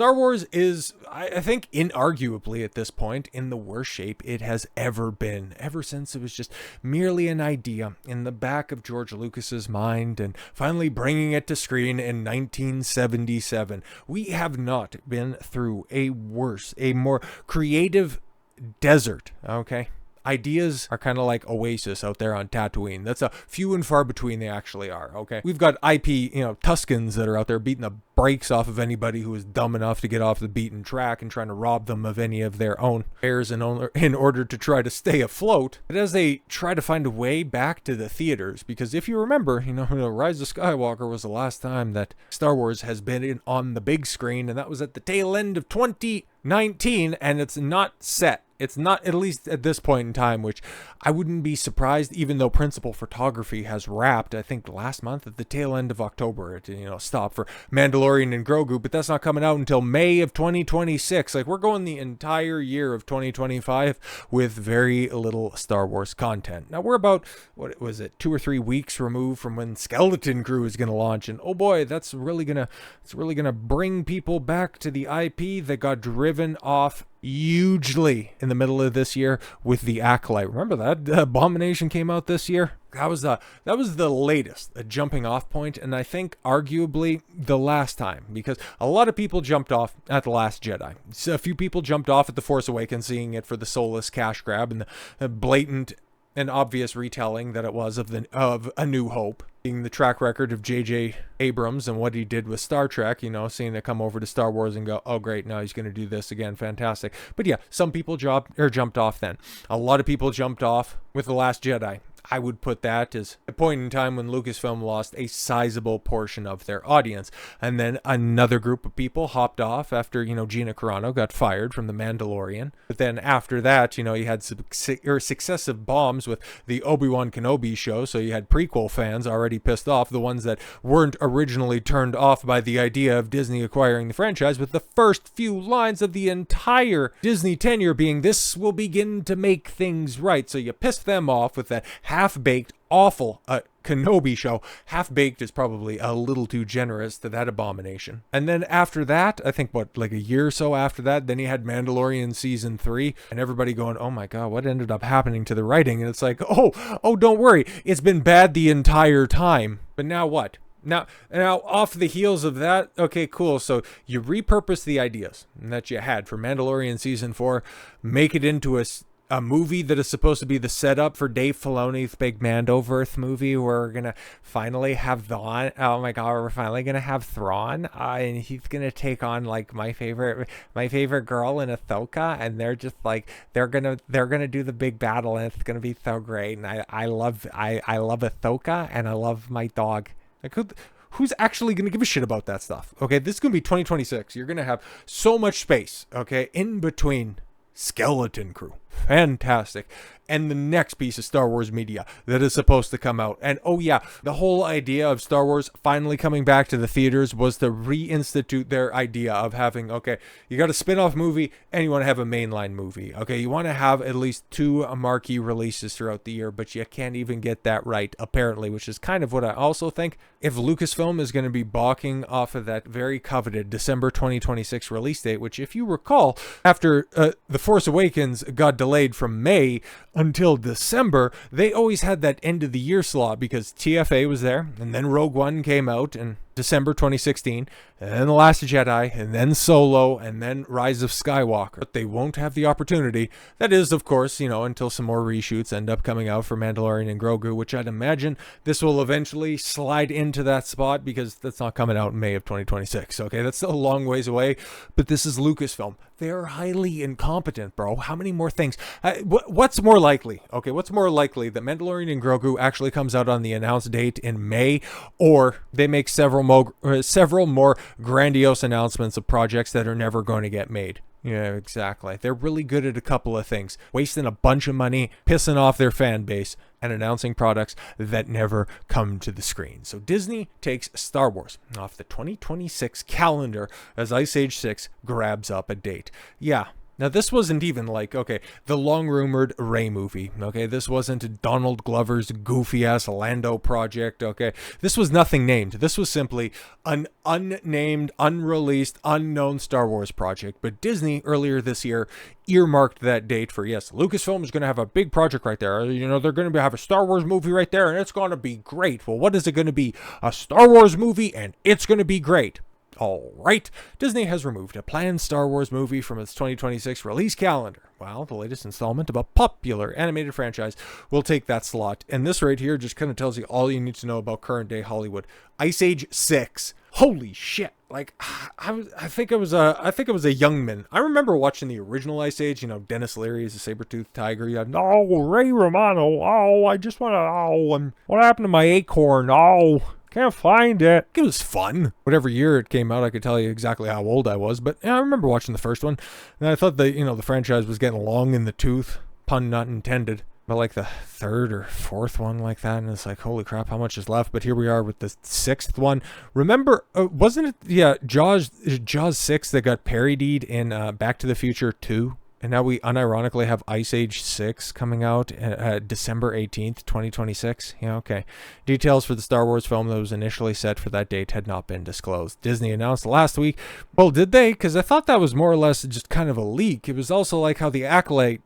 Star Wars is, I think, inarguably at this point, in the worst shape it has ever been, ever since it was just merely an idea in the back of George Lucas's mind and finally bringing it to screen in 1977. We have not been through a more creative desert, okay? Ideas are kind of like Oasis out there on Tatooine. That's a few and far between they actually are, okay? We've got IP, Tuscans that are out there beating the brakes off of anybody who is dumb enough to get off the beaten track and trying to rob them of any of their own fares in order to try to stay afloat. But as they try to find a way back to the theaters, because if you remember, Rise of Skywalker was the last time that Star Wars has been on the big screen, and that was at the tail end of 2019, and it's not set. It's not, at least at this point in time, which I wouldn't be surprised, even though principal photography has wrapped, I think last month at the tail end of October, it stopped for Mandalorian and Grogu, but that's not coming out until May of 2026. Like, we're going the entire year of 2025 with very little Star Wars content. Now, we're about, 2 or 3 weeks removed from when Skeleton Crew is going to launch, and oh boy, it's really gonna bring people back to the IP that got driven off hugely in the middle of this year with the Acolyte. Remember that Abomination came out this year? That was the latest, a jumping off point, and I think arguably the last time, because a lot of people jumped off at The Last Jedi. So a few people jumped off at The Force Awakens, seeing it for the soulless cash grab and the blatant and obvious retelling that it was of A New Hope, being the track record of J.J. Abrams and what he did with Star Trek, seeing it come over to Star Wars and go, oh great, now he's going to do this again, fantastic. But yeah, some people jumped off then. A lot of people jumped off with The Last Jedi. I would put that as a point in time when Lucasfilm lost a sizable portion of their audience. And then another group of people hopped off after, Gina Carano got fired from The Mandalorian. But then after that, you had successive bombs with the Obi-Wan Kenobi show. So you had prequel fans already pissed off, the ones that weren't originally turned off by the idea of Disney acquiring the franchise, with the first few lines of the entire Disney tenure being, "This will begin to make things right." So you pissed them off with that half-baked, awful Kenobi show. Half-baked is probably a little too generous to that abomination. And then after that, I think like a year or so after that, then you had Mandalorian season 3, and everybody going, oh my god, what ended up happening to the writing? And it's like, oh, don't worry, it's been bad the entire time. But now what? Now, off the heels of that, okay, cool. So you repurpose the ideas that you had for Mandalorian season 4, make it into a movie that is supposed to be the setup for Dave Filoni's big Mandoverse movie. We're gonna finally have Thrawn. Oh my god, we're finally gonna have Thrawn, and he's gonna take on like my favorite girl in Ahsoka, and they're just like they're gonna do the big battle, and it's gonna be so great. And I love Ahsoka, and I love my dog. Like who's actually going to give a shit about that stuff? Okay, this is going to be 2026. You're going to have so much space, okay, in between Skeleton Crew. Fantastic. And the next piece of Star Wars media that is supposed to come out. And oh yeah, the whole idea of Star Wars finally coming back to the theaters was to reinstitute their idea of having, okay, you got a spin-off movie and you want to have a mainline movie. Okay, you want to have at least 2 marquee releases throughout the year, but you can't even get that right, apparently, which is kind of what I also think. If Lucasfilm is going to be balking off of that very coveted December 2026 release date, which if you recall, after The Force Awakens got delayed from May until December, they always had that end of the year slot because TFA was there, and then Rogue One came out in December 2016, and then The Last Jedi, and then Solo, and then Rise of Skywalker. But they won't have the opportunity. That is, of course, until some more reshoots end up coming out for Mandalorian and Grogu, which I'd imagine this will eventually slide into that spot because that's not coming out in May of 2026. Okay, that's still a long ways away, but this is Lucasfilm. They're highly incompetent, bro. How many more things? What's more likely? Okay, what's more likely, that Mandalorian and Grogu actually comes out on the announced date in May, or they make several more grandiose announcements of projects that are never going to get made? Yeah, exactly. They're really good at a couple of things: wasting a bunch of money, pissing off their fan base, and announcing products that never come to the screen. So Disney takes Star Wars off the 2026 calendar as Ice Age 6 grabs up a date. Yeah, Now, this wasn't even like, okay, the long-rumored Rey movie, okay? This wasn't Donald Glover's goofy-ass Lando project, okay? This was nothing named. This was simply an unnamed, unreleased, unknown Star Wars project. But Disney, earlier this year, earmarked that date for, yes, Lucasfilm is going to have a big project right there. You know, they're going to have a Star Wars movie right there, and it's going to be great. Well, what is it going to be? A Star Wars movie, and it's going to be great. All right, Disney has removed a planned Star Wars movie from its 2026 release calendar. Well, the latest installment of a popular animated franchise will take that slot. And this right here just kind of tells you all you need to know about current day Hollywood. Ice Age 6. Holy shit. Like, I think I was a young man. I remember watching the original Ice Age, you know, Dennis Leary as a saber-toothed tiger. You had, oh, Ray Romano. Oh, I just want to, oh, what happened to my acorn? Oh, can't find it. It was fun. Whatever year it came out, I could tell you exactly how old I was. But yeah, I remember watching the first one. And I thought that, you know, the franchise was getting long in the tooth. Pun not intended. But like the third or fourth one like that. And it's like, holy crap, how much is left? But here we are with the sixth one. Remember, wasn't it, yeah, Jaws 6 that got parodied in Back to the Future 2? And now we unironically have Ice Age 6 coming out December 18th, 2026. Yeah, okay. Details for the Star Wars film that was initially set for that date had not been disclosed. Disney announced last week. Well, did they? Because I thought that was more or less just kind of a leak. It was also like how the Acolyte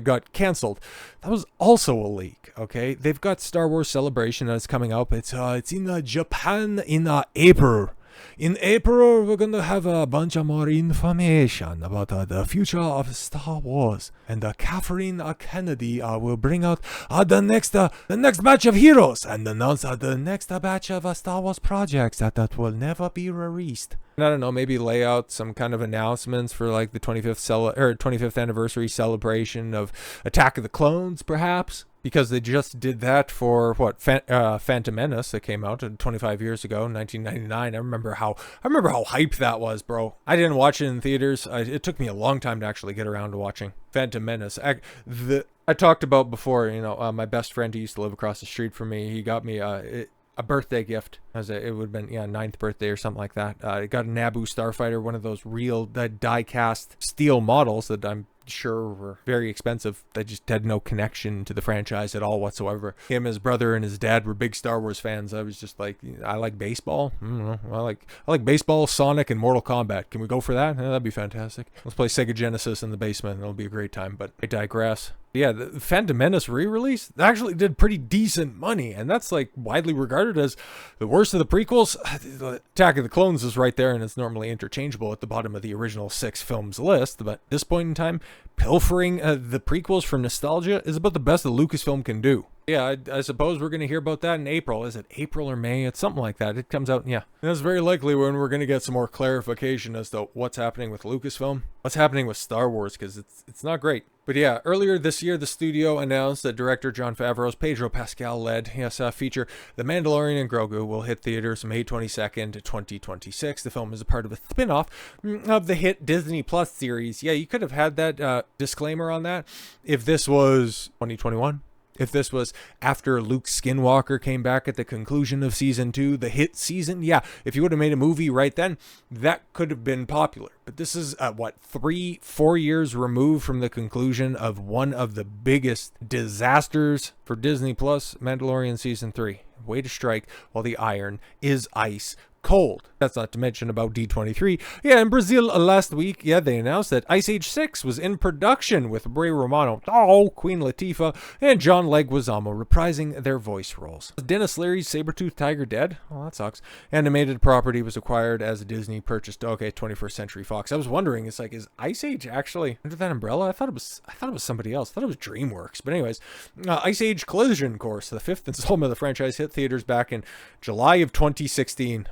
got canceled. That was also a leak, okay? They've got Star Wars Celebration that's coming up. It's in Japan in April. In April, we're going to have a bunch of more information about the future of Star Wars. And Kathleen Kennedy will bring out the next batch of heroes and announce the next batch of Star Wars projects that will never be released. And I don't know, maybe lay out some kind of announcements for like the 25th anniversary celebration of Attack of the Clones, perhaps. Because they just did that for what Phantom Menace that came out 25 years ago, 1999. I remember how hyped that was, bro. I didn't watch it in theaters. It took me a long time to actually get around to watching Phantom Menace. I talked about before, you know, my best friend who used to live across the street from me. He got me a birthday gift. It would have been, yeah, 9th birthday or something like that. I got a Naboo Starfighter, one of those real die-cast steel models that I'm sure were very expensive. They just had no connection to the franchise at all whatsoever. Him, his brother, and his dad were big Star Wars fans. I was just like, I like baseball. I don't know. I like baseball, Sonic, and Mortal Kombat. Can we go for that? Yeah, that'd be fantastic. Let's play Sega Genesis in the basement. It'll be a great time, but I digress. Yeah, the Phantom Menace re-release actually did pretty decent money, and that's like widely regarded as the worst of the prequels. Attack of the Clones is right there, and it's normally interchangeable at the bottom of the original 6 films list, but at this point in time, pilfering the prequels for nostalgia is about the best that Lucasfilm can do. Yeah, I suppose we're going to hear about that in April. Is it April or May? It's something like that. It comes out, yeah. And that's very likely when we're going to get some more clarification as to what's happening with Lucasfilm, what's happening with Star Wars, because it's not great. But yeah, earlier this year, the studio announced that director Jon Favreau's Pedro Pascal-led feature The Mandalorian Grogu will hit theaters May 22nd, 2026. The film is a part of a spin-off of the hit Disney Plus series. Yeah, you could have had that disclaimer on that if this was 2021. If this was after Luke Skywalker came back at the conclusion of season 2, the hit season, yeah, if you would have made a movie right then, that could have been popular. But this is, 3-4 years removed from the conclusion of one of the biggest disasters for Disney Plus, Mandalorian season 3. Way to strike while the iron is ice cold. That's not to mention about D23. Yeah, in Brazil last week, yeah, they announced that Ice Age 6 was in production with Ray Romano, Queen Latifah, and John Leguizamo reprising their voice roles. Dennis Leary's saber-toothed tiger dead? Well, that sucks. Animated property was acquired as Disney purchased, 21st Century Fox. I was wondering, it's like, is Ice Age actually under that umbrella? I thought it was somebody else. I thought it was DreamWorks. But anyways, Ice Age Collision Course, the 5th installment of the franchise, hit theaters back in July of 2016.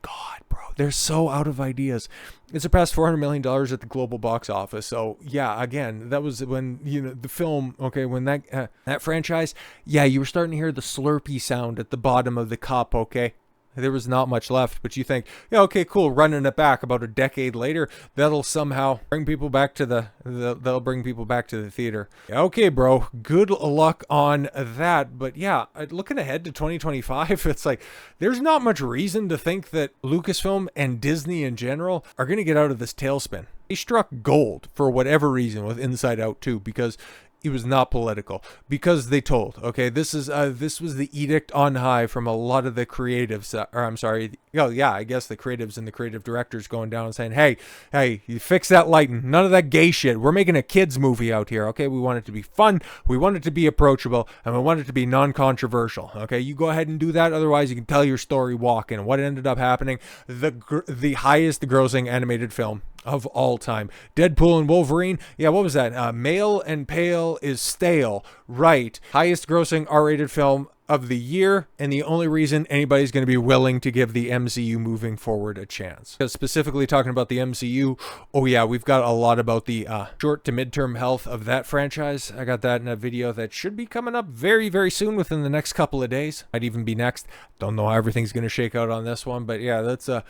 God, bro, they're so out of ideas. It surpassed $400 million at the global box office. So yeah, again, that was when, you know, the film, when that franchise, yeah, you were starting to hear the slurpy sound at the bottom of the cup, okay? There was not much left, but you think, yeah, okay, cool, running it back about a decade later, that'll somehow bring people back to they'll bring people back to the theater. Okay, bro, good luck on that. But yeah, looking ahead to 2025, it's like there's not much reason to think that Lucasfilm and Disney in general are going to get out of this tailspin. They struck gold for whatever reason with Inside Out 2, because it was not political, because they told, okay, this was the edict on high from a lot of the creatives, or I'm sorry, I guess the creatives and the creative directors going down and saying, hey, you fix that lighting, none of that gay shit. We're making a kids movie out here, okay? We want it to be fun, we want it to be approachable, and we want it to be non-controversial, okay? You go ahead and do that, otherwise you can tell your story walking. And what ended up happening, the highest grossing animated film of all time. Deadpool and Wolverine. Yeah, what was that? Male and Pale is Stale. Right. Highest grossing R-rated film of the year, and the only reason anybody's going to be willing to give the MCU moving forward a chance. Because specifically talking about the MCU, oh yeah, we've got a lot about the short to midterm health of that franchise. I got that in a video that should be coming up very, very soon, within the next couple of days. Might even be next. Don't know how everything's going to shake out on this one, but yeah, that's a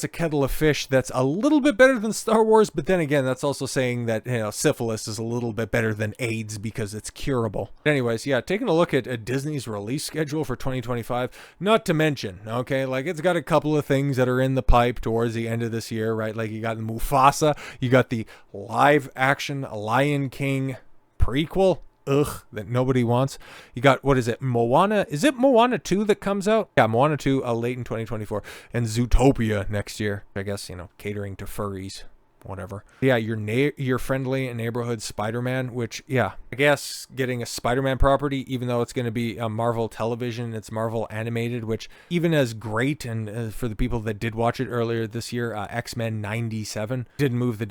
kettle of fish that's a little bit better than Star Wars, but then again, that's also saying that, you know, syphilis is a little bit better than AIDS because it's curable. But anyways, yeah, taking a look at Disney's release schedule for 2025, not to mention, okay, like it's got a couple of things that are in the pipe towards the end of this year, right? Like you got the Mufasa, you got the live action Lion King prequel, that nobody wants. You got, what is it, Moana? Is it Moana 2 that comes out? Yeah, Moana 2 late in 2024, and Zootopia next year. I guess, you know, catering to furries. Whatever. Yeah, your friendly neighborhood Spider-Man, which, yeah, I guess getting a Spider-Man property, even though it's going to be a Marvel television, it's Marvel animated, which even as great, and for the people that did watch it earlier this year, X-Men 97 didn't move the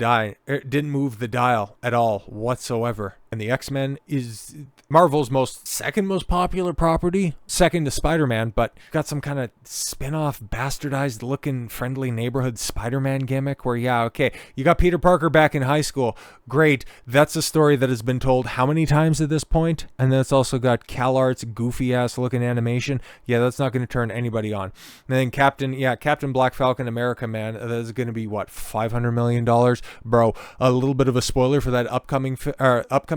dial at all whatsoever. And the X-Men is Marvel's second most popular property, second to Spider-Man, but got some kind of spin-off, bastardized looking friendly neighborhood Spider-Man gimmick where, yeah, okay, you got Peter Parker back in high school. Great. That's a story that has been told how many times at this point? And then it's also got CalArt's goofy ass looking animation. Yeah, that's not going to turn anybody on. And then Captain Black Falcon America, man, that is going to be what, $500 million? Bro, a little bit of a spoiler for that upcoming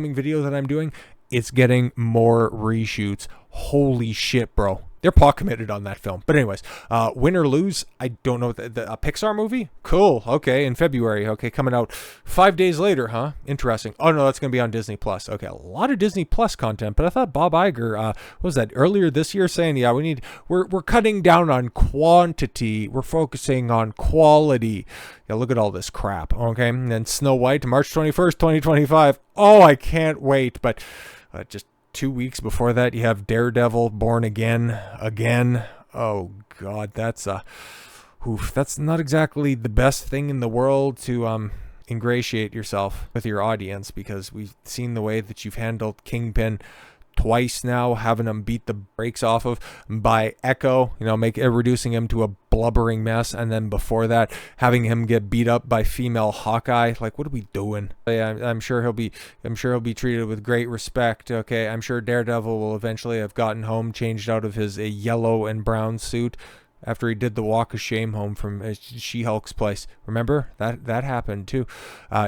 video that I'm doing. It's getting more reshoots. Holy shit, bro. They're paw committed on that film. But anyways, Win or Lose, I don't know. A Pixar movie? Cool. Okay, in February. Okay, coming out 5 days later, huh? Interesting. Oh, no, that's going to be on Disney+. Okay, a lot of Disney+ content. But I thought Bob Iger, what was that, earlier this year, saying, yeah, we're cutting down on quantity. We're focusing on quality. Yeah, look at all this crap. Okay, and then Snow White, March 21st, 2025. Oh, I can't wait. But just 2 weeks before that, you have Daredevil, Born Again. Oh God, that's not exactly the best thing in the world to ingratiate yourself with your audience, because we've seen the way that you've handled Kingpin twice now, having him beat the brakes off of by Echo, you know, reducing him to a blubbering mess, and then before that, having him get beat up by female Hawkeye. Like, what are we doing? Yeah, I'm sure he'll be treated with great respect. Okay, I'm sure Daredevil will eventually have gotten home, changed out of his yellow and brown suit after he did the walk of shame home from She-Hulk's place. Remember? That happened too.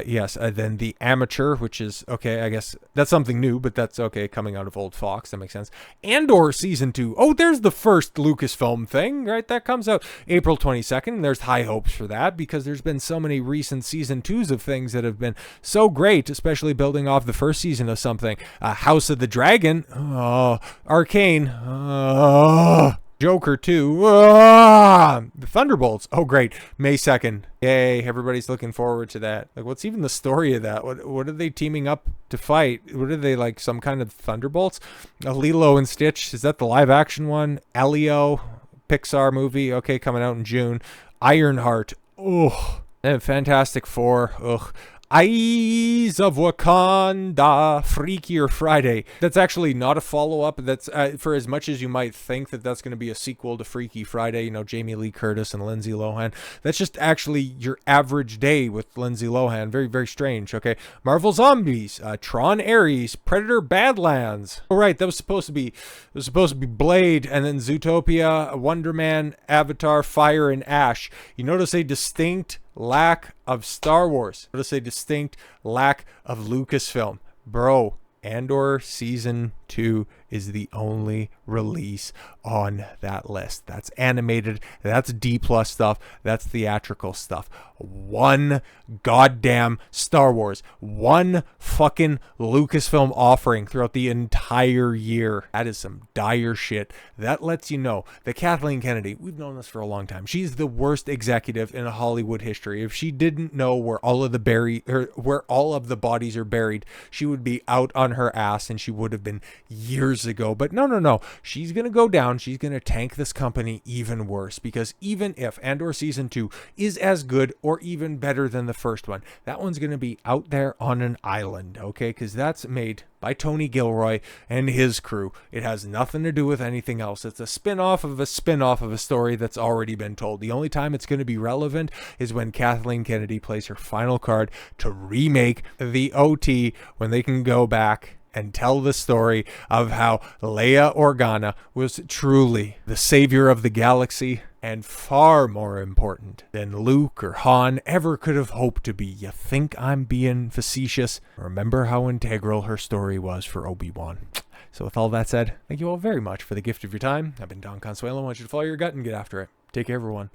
Yes, then The Amateur, which is, okay, I guess that's something new, but that's okay, coming out of old Fox. That makes sense. Andor Season 2. Oh, there's the first Lucasfilm thing, right? That comes out April 22nd. There's high hopes for that, because there's been so many recent Season 2s of things that have been so great, especially building off the first season of something. House of the Dragon. Oh, Arcane. Joker 2. The Thunderbolts. Oh, great. May 2nd. Yay. Everybody's looking forward to that. Like, what's even the story of that? What are they teaming up to fight? What are they, like, some kind of Thunderbolts? Lilo and Stitch. Is that the live action one? Elio. Pixar movie. Okay, coming out in June. Ironheart. Ugh. And Fantastic Four. Ugh. Eyes of Wakanda, Freakier Friday. That's actually not a follow-up. That's for as much as you might think that that's going to be a sequel to Freaky Friday, you know, Jamie Lee Curtis and Lindsay Lohan. That's just actually your average day with Lindsay Lohan. Very, very strange, okay? Marvel Zombies, Tron Ares, Predator Badlands. All right, that was supposed to be Blade, and then Zootopia, Wonder Man, Avatar, Fire, and Ash. You notice a distinct lack of Star Wars. Notice a distinct lack of Lucasfilm. Bro, Andor Season 2 is the only release on that list. That's animated, that's D+ stuff, that's theatrical stuff. One goddamn Star Wars, one fucking Lucasfilm offering throughout the entire year. That is some dire shit. That lets you know that Kathleen Kennedy, we've known this for a long time, she's the worst executive in Hollywood history. If she didn't know where all of the bodies are buried, she would be out on her ass, and she would have been years ago. But no, she's gonna go down. She's gonna tank this company even worse, because even if Andor Season 2 is as good or even better than the first one, that one's gonna be out there on an island, okay? Because that's made by Tony Gilroy and his crew. It has nothing to do with anything else. It's a spin-off of a spin-off of a story that's already been told. The only time it's going to be relevant is when Kathleen Kennedy plays her final card to remake the OT, when they can go back and tell the story of how Leia Organa was truly the savior of the galaxy, and far more important than Luke or Han ever could have hoped to be. You think I'm being facetious? Remember how integral her story was for Obi-Wan. So with all that said, thank you all very much for the gift of your time. I've been Don Consuelo. I want you to follow your gut and get after it. Take care, everyone.